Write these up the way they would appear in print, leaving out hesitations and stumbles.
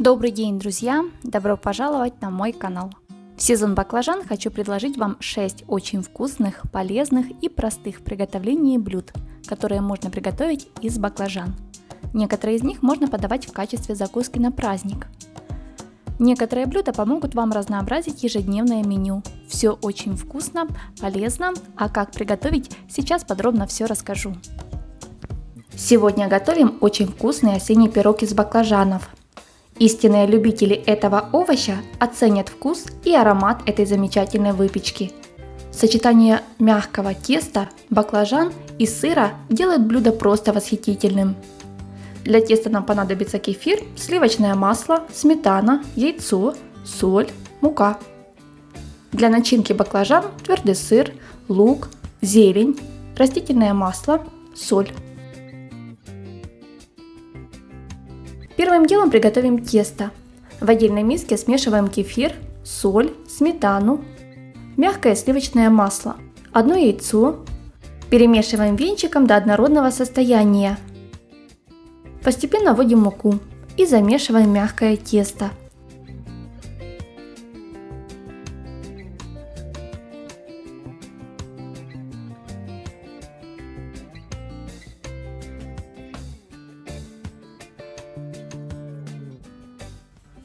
Добрый день, друзья! Добро пожаловать на мой канал! В сезон баклажан хочу предложить вам 6 очень вкусных, полезных и простых в приготовлении блюд, которые можно приготовить из баклажан. Некоторые из них можно подавать в качестве закуски на праздник. Некоторые блюда помогут вам разнообразить ежедневное меню. Все очень вкусно, полезно, а как приготовить, сейчас подробно все расскажу. Сегодня готовим очень вкусный осенний пирог из баклажанов. Истинные любители этого овоща оценят вкус и аромат этой замечательной выпечки. Сочетание мягкого теста, баклажан и сыра делает блюдо просто восхитительным. Для теста нам понадобится кефир, сливочное масло, сметана, яйцо, соль, мука. Для начинки баклажан твердый сыр, лук, зелень, растительное масло, соль. Первым делом приготовим тесто. В отдельной миске смешиваем кефир, соль, сметану, мягкое сливочное масло, одно яйцо. Перемешиваем венчиком до однородного состояния. Постепенно вводим муку и замешиваем мягкое тесто.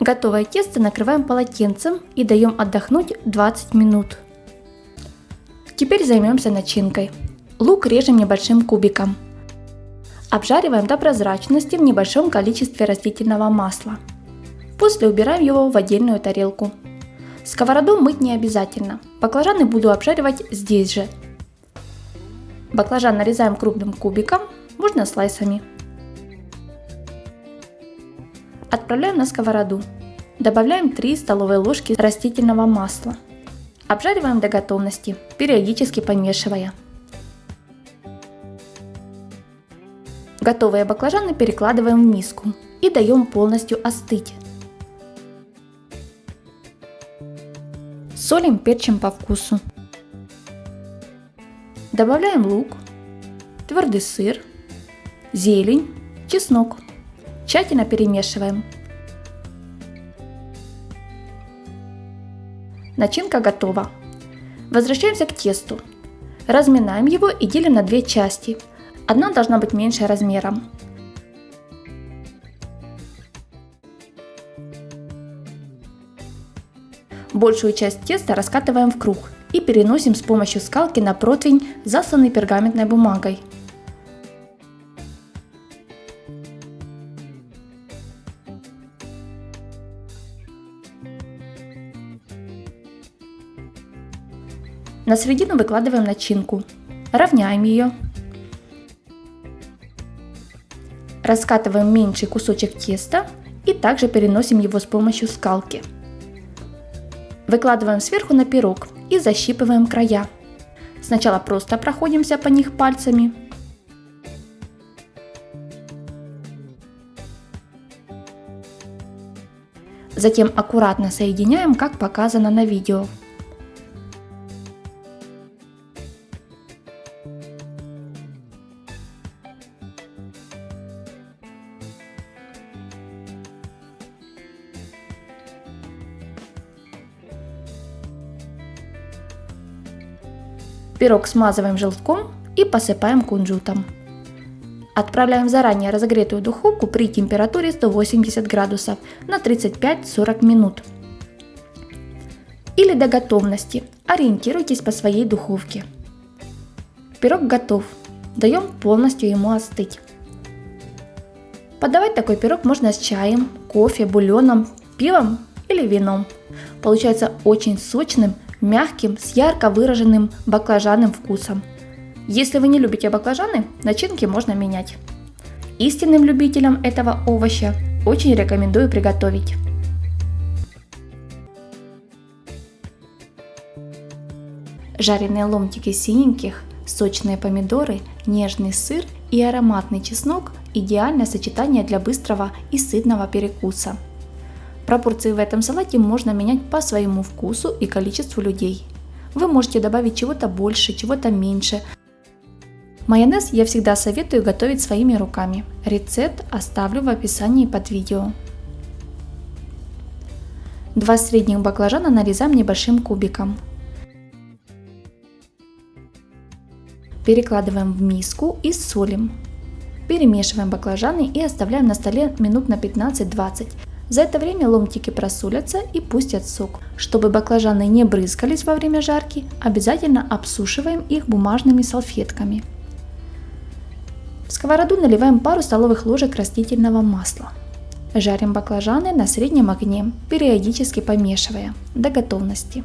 Готовое тесто накрываем полотенцем и даем отдохнуть 20 минут. Теперь займемся начинкой. Лук режем небольшим кубиком. Обжариваем до прозрачности в небольшом количестве растительного масла. После убираем его в отдельную тарелку. Сковороду мыть не обязательно. Баклажаны буду обжаривать здесь же. Баклажан нарезаем крупным кубиком, можно слайсами. Отправляем на сковороду. Добавляем 3 столовые ложки растительного масла. Обжариваем до готовности, периодически помешивая. Готовые баклажаны перекладываем в миску и даем полностью остыть. Солим, перчим по вкусу. Добавляем лук, твердый сыр, зелень, чеснок. Тщательно перемешиваем. Начинка готова. Возвращаемся к тесту. Разминаем его и делим на 2 части. Одна должна быть меньше размером. Большую часть теста раскатываем в круг и переносим с помощью скалки на противень, засланный пергаментной бумагой. На середину выкладываем начинку, равняем ее, раскатываем меньший кусочек теста и также переносим его с помощью скалки. Выкладываем сверху на пирог и защипываем края. Сначала просто проходимся по них пальцами. Затем аккуратно соединяем, как показано на видео. Пирог смазываем желтком и посыпаем кунжутом. Отправляем в заранее разогретую духовку при температуре 180 градусов на 35-40 минут. Или до готовности. Ориентируйтесь по своей духовке. Пирог готов. Даем полностью ему остыть. Подавать такой пирог можно с чаем, кофе, бульоном, пивом или вином. Получается очень сочным, мягким, с ярко выраженным баклажанным вкусом. Если вы не любите баклажаны, начинки можно менять. Истинным любителям этого овоща очень рекомендую приготовить. Жареные ломтики синеньких, сочные помидоры, нежный сыр и ароматный чеснок – идеальное сочетание для быстрого и сытного перекуса. Пропорции в этом салате можно менять по своему вкусу и количеству людей. Вы можете добавить чего-то больше, чего-то меньше. Майонез я всегда советую готовить своими руками. Рецепт оставлю в описании под видео. 2 средних баклажана нарезаем небольшим кубиком. Перекладываем в миску и солим. Перемешиваем баклажаны и оставляем на столе минут на 15-20. За это время ломтики просолятся и пустят сок. Чтобы баклажаны не брызгались во время жарки, обязательно обсушиваем их бумажными салфетками. В сковороду наливаем пару столовых ложек растительного масла. Жарим баклажаны на среднем огне, периодически помешивая до готовности.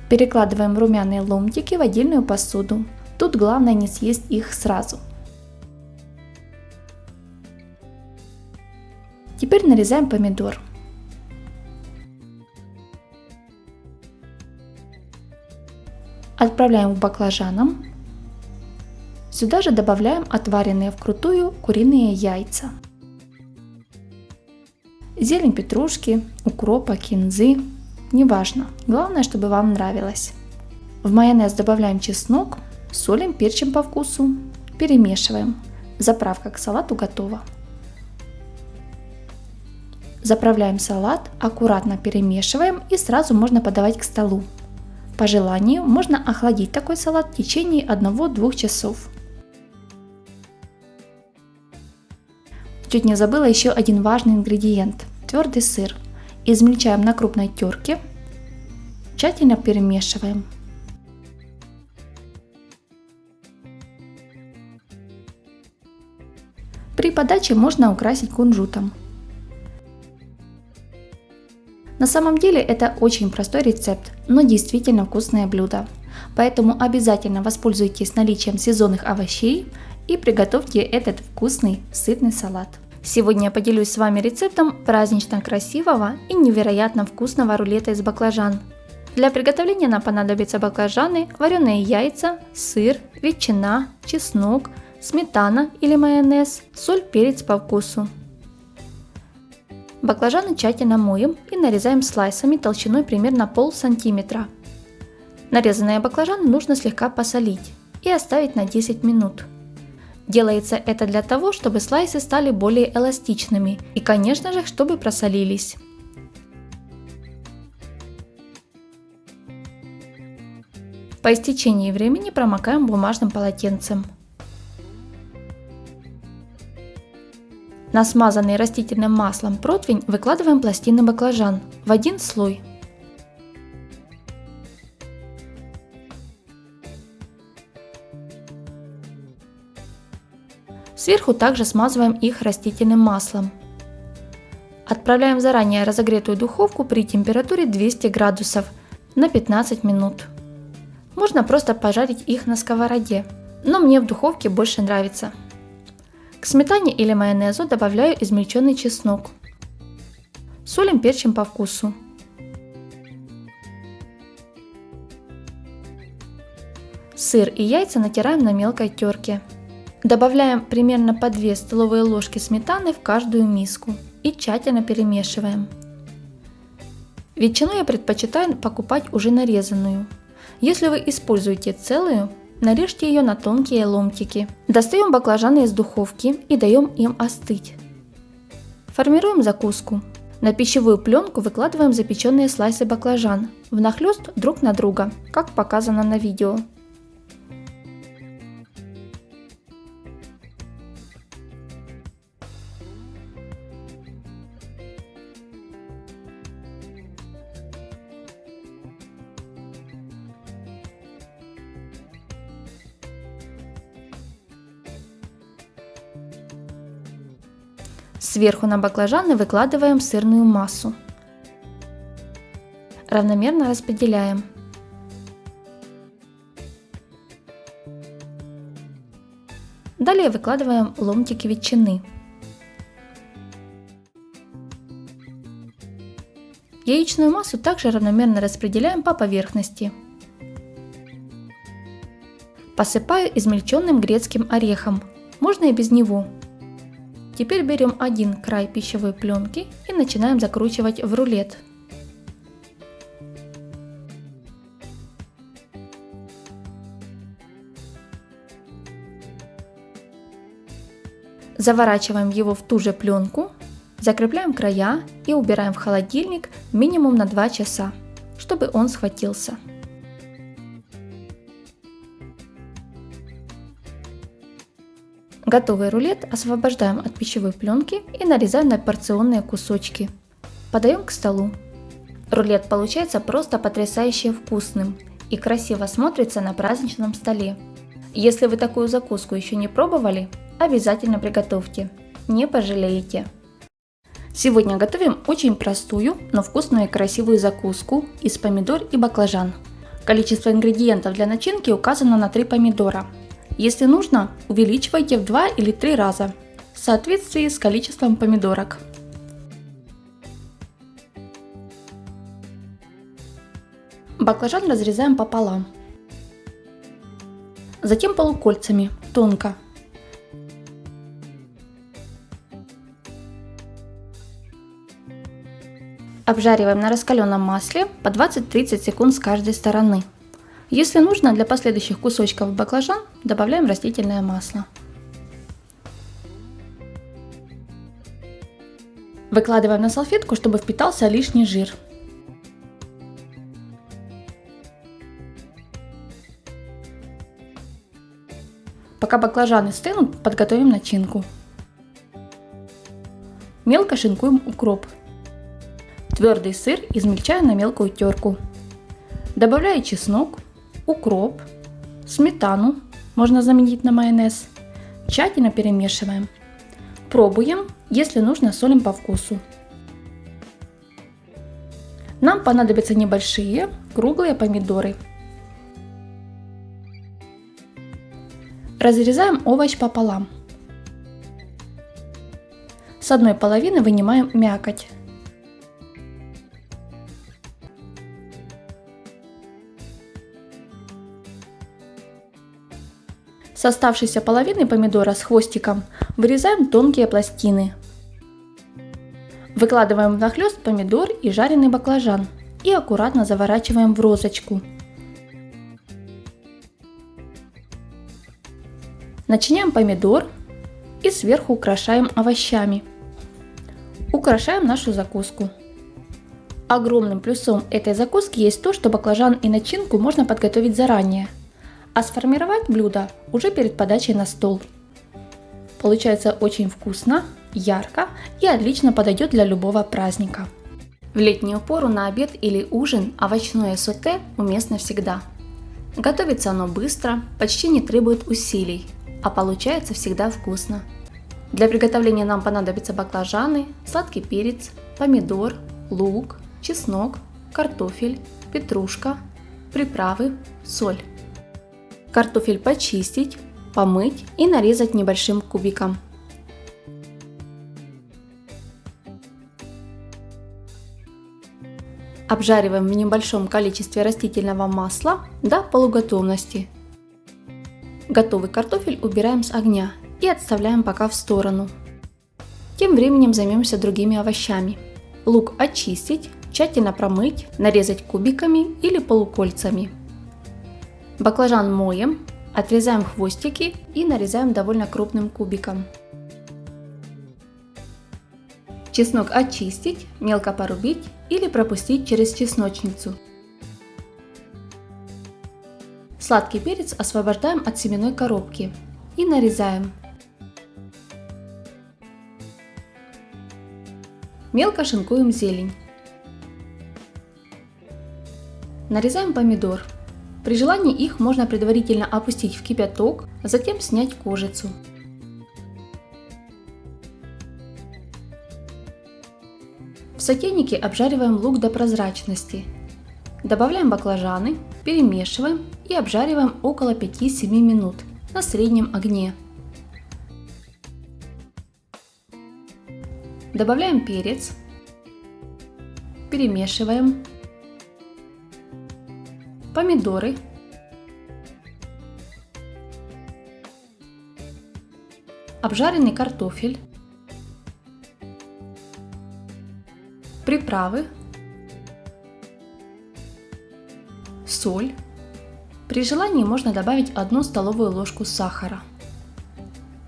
Перекладываем румяные ломтики в отдельную посуду. Тут главное не съесть их сразу. Теперь нарезаем помидор. Отправляем к баклажанам. Сюда же добавляем отваренные вкрутую куриные яйца. Зелень петрушки, укропа, кинзы. Неважно, главное, чтобы вам нравилось. В майонез добавляем чеснок, солим, перчим по вкусу, перемешиваем. Заправка к салату готова. Заправляем салат, аккуратно перемешиваем и сразу можно подавать к столу. По желанию можно охладить такой салат в течение 1-2 часов. Чуть не забыла еще один важный ингредиент – твердый сыр. Измельчаем на крупной терке, тщательно перемешиваем. При подаче можно украсить кунжутом. На самом деле это очень простой рецепт, но действительно вкусное блюдо. Поэтому обязательно воспользуйтесь наличием сезонных овощей и приготовьте этот вкусный, сытный салат. Сегодня я поделюсь с вами рецептом празднично красивого и невероятно вкусного рулета из баклажан. Для приготовления нам понадобятся баклажаны, вареные яйца, сыр, ветчина, чеснок, сметана или майонез, соль, перец по вкусу. Баклажаны тщательно моем и нарезаем слайсами толщиной примерно пол-сантиметра. Нарезанные баклажаны нужно слегка посолить и оставить на 10 минут. Делается это для того, чтобы слайсы стали более эластичными и, конечно же, чтобы просолились. По истечении времени промокаем бумажным полотенцем. На смазанный растительным маслом противень выкладываем пластины баклажан в один слой. Сверху также смазываем их растительным маслом. Отправляем в заранее разогретую духовку при температуре 200 градусов на 15 минут. Можно просто пожарить их на сковороде, но мне в духовке больше нравится. К сметане или майонезу добавляю измельченный чеснок. Солим, перчим по вкусу. Сыр и яйца натираем на мелкой терке. Добавляем примерно по 2 столовые ложки сметаны в каждую миску и тщательно перемешиваем. Ветчину я предпочитаю покупать уже нарезанную. Если вы используете целую, нарежьте ее на тонкие ломтики. Достаем баклажаны из духовки и даем им остыть. Формируем закуску. На пищевую пленку выкладываем запеченные слайсы баклажан внахлёст друг на друга, как показано на видео. Сверху на баклажаны выкладываем сырную массу. Равномерно распределяем. Далее выкладываем ломтики ветчины. Яичную массу также равномерно распределяем по поверхности. Посыпаю измельченным грецким орехом, можно и без него. Теперь берем один край пищевой пленки и начинаем закручивать в рулет. Заворачиваем его в ту же пленку, закрепляем края и убираем в холодильник минимум на 2 часа, чтобы он схватился. Готовый рулет освобождаем от пищевой пленки и нарезаем на порционные кусочки. Подаем к столу. Рулет получается просто потрясающе вкусным и красиво смотрится на праздничном столе. Если вы такую закуску еще не пробовали, обязательно приготовьте, не пожалеете. Сегодня готовим очень простую, но вкусную и красивую закуску из помидор и баклажан. Количество ингредиентов для начинки указано на 3 помидора. Если нужно, увеличивайте в 2 или 3 раза, в соответствии с количеством помидорок. Баклажан разрезаем пополам, затем полукольцами, тонко. Обжариваем на раскаленном масле по 20-30 секунд с каждой стороны. Если нужно, для последующих кусочков баклажан добавляем растительное масло. Выкладываем на салфетку, чтобы впитался лишний жир. Пока баклажаны стынут, подготовим начинку. Мелко шинкуем укроп. Твердый сыр измельчаю на мелкую терку. Добавляю чеснок, укроп, сметану, можно заменить на майонез. Тщательно перемешиваем. Пробуем, если нужно, солим по вкусу. Нам понадобятся небольшие круглые помидоры. Разрезаем овощ пополам. С одной половины вынимаем мякоть. С оставшейся половины помидора с хвостиком вырезаем тонкие пластины. Выкладываем внахлёст помидор и жареный баклажан и аккуратно заворачиваем в розочку. Начиняем помидор и сверху украшаем овощами. Украшаем нашу закуску. Огромным плюсом этой закуски есть то, что баклажан и начинку можно подготовить заранее, а сформировать блюдо уже перед подачей на стол. Получается очень вкусно, ярко и отлично подойдет для любого праздника. В летнюю пору на обед или ужин овощное соте уместно всегда. Готовится оно быстро, почти не требует усилий, а получается всегда вкусно. Для приготовления нам понадобятся баклажаны, сладкий перец, помидор, лук, чеснок, картофель, петрушка, приправы, соль. Картофель почистить, помыть и нарезать небольшим кубиком. Обжариваем в небольшом количестве растительного масла до полуготовности. Готовый картофель убираем с огня и отставляем пока в сторону. Тем временем займемся другими овощами. Лук очистить, тщательно промыть, нарезать кубиками или полукольцами. Баклажан моем, отрезаем хвостики и нарезаем довольно крупным кубиком. Чеснок очистить, мелко порубить или пропустить через чесночницу. Сладкий перец освобождаем от семенной коробки и нарезаем. Мелко шинкуем зелень. Нарезаем помидор. При желании их можно предварительно опустить в кипяток, а затем снять кожицу. В сотейнике обжариваем лук до прозрачности. Добавляем баклажаны, перемешиваем и обжариваем около 5-7 минут на среднем огне. Добавляем перец, перемешиваем, помидоры, обжаренный картофель, приправы, соль. При желании можно добавить 1 столовую ложку сахара.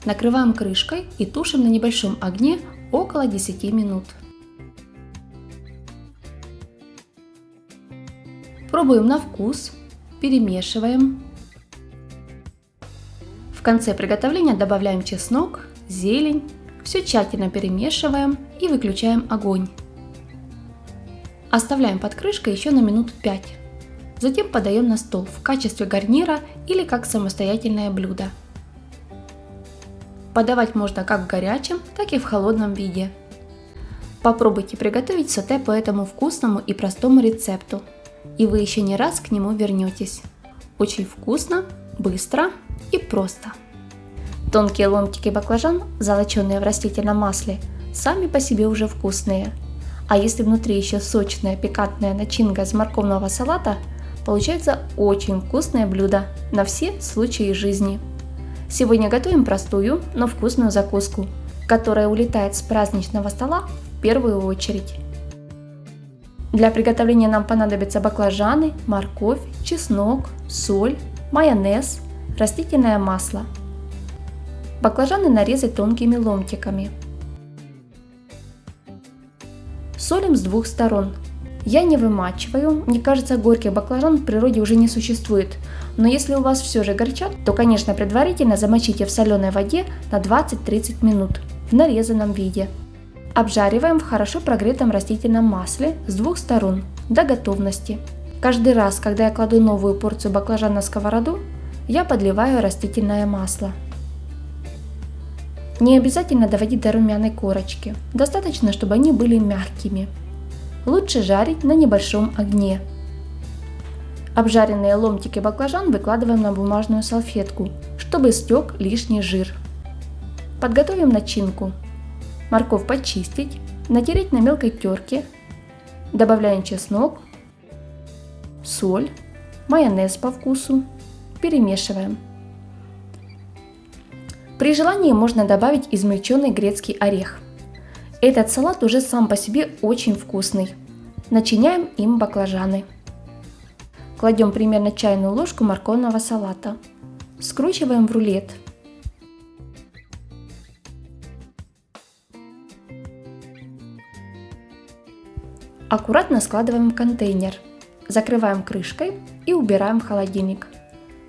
Накрываем крышкой и тушим на небольшом огне около 10 минут. Пробуем на вкус, перемешиваем. В конце приготовления добавляем чеснок, зелень, все тщательно перемешиваем и выключаем огонь. Оставляем под крышкой еще на минут 5. Затем подаем на стол в качестве гарнира или как самостоятельное блюдо. Подавать можно как в горячем, так и в холодном виде. Попробуйте приготовить соте по этому вкусному и простому рецепту, и вы еще не раз к нему вернетесь. Очень вкусно, быстро и просто. Тонкие ломтики баклажан, золоченые в растительном масле, сами по себе уже вкусные. А если внутри еще сочная пикантная начинка из морковного салата, получается очень вкусное блюдо на все случаи жизни. Сегодня готовим простую, но вкусную закуску, которая улетает с праздничного стола в первую очередь. Для приготовления нам понадобятся баклажаны, морковь, чеснок, соль, майонез, растительное масло. Баклажаны нарезать тонкими ломтиками. Солим с двух сторон. Я не вымачиваю, мне кажется, горьких баклажан в природе уже не существует, но если у вас все же горчат, то, конечно, предварительно замочите в соленой воде на 20-30 минут в нарезанном виде. Обжариваем в хорошо прогретом растительном масле с двух сторон до готовности. Каждый раз, когда я кладу новую порцию баклажан на сковороду, я подливаю растительное масло. Не обязательно доводить до румяной корочки, достаточно, чтобы они были мягкими. Лучше жарить на небольшом огне. Обжаренные ломтики баклажан выкладываем на бумажную салфетку, чтобы стек лишний жир. Подготовим начинку. Морковь почистить, натереть на мелкой терке. Добавляем чеснок, соль, майонез по вкусу. Перемешиваем. При желании можно добавить измельченный грецкий орех. Этот салат уже сам по себе очень вкусный. Начиняем им баклажаны. Кладем примерно чайную ложку морковного салата. Скручиваем в рулет. Аккуратно складываем в контейнер. Закрываем крышкой и убираем в холодильник.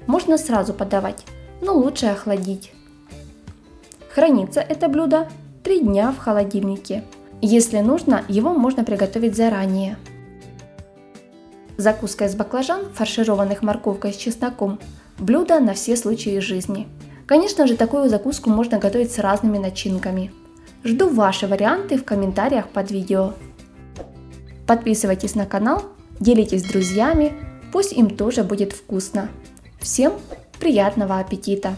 Можно сразу подавать, но лучше охладить. Хранится это блюдо 3 дня в холодильнике. Если нужно, его можно приготовить заранее. Закуска из баклажан, фаршированных морковкой с чесноком, блюдо на все случаи жизни. Конечно же, такую закуску можно готовить с разными начинками. Жду ваши варианты в комментариях под видео. Подписывайтесь на канал, делитесь с друзьями, пусть им тоже будет вкусно. Всем приятного аппетита!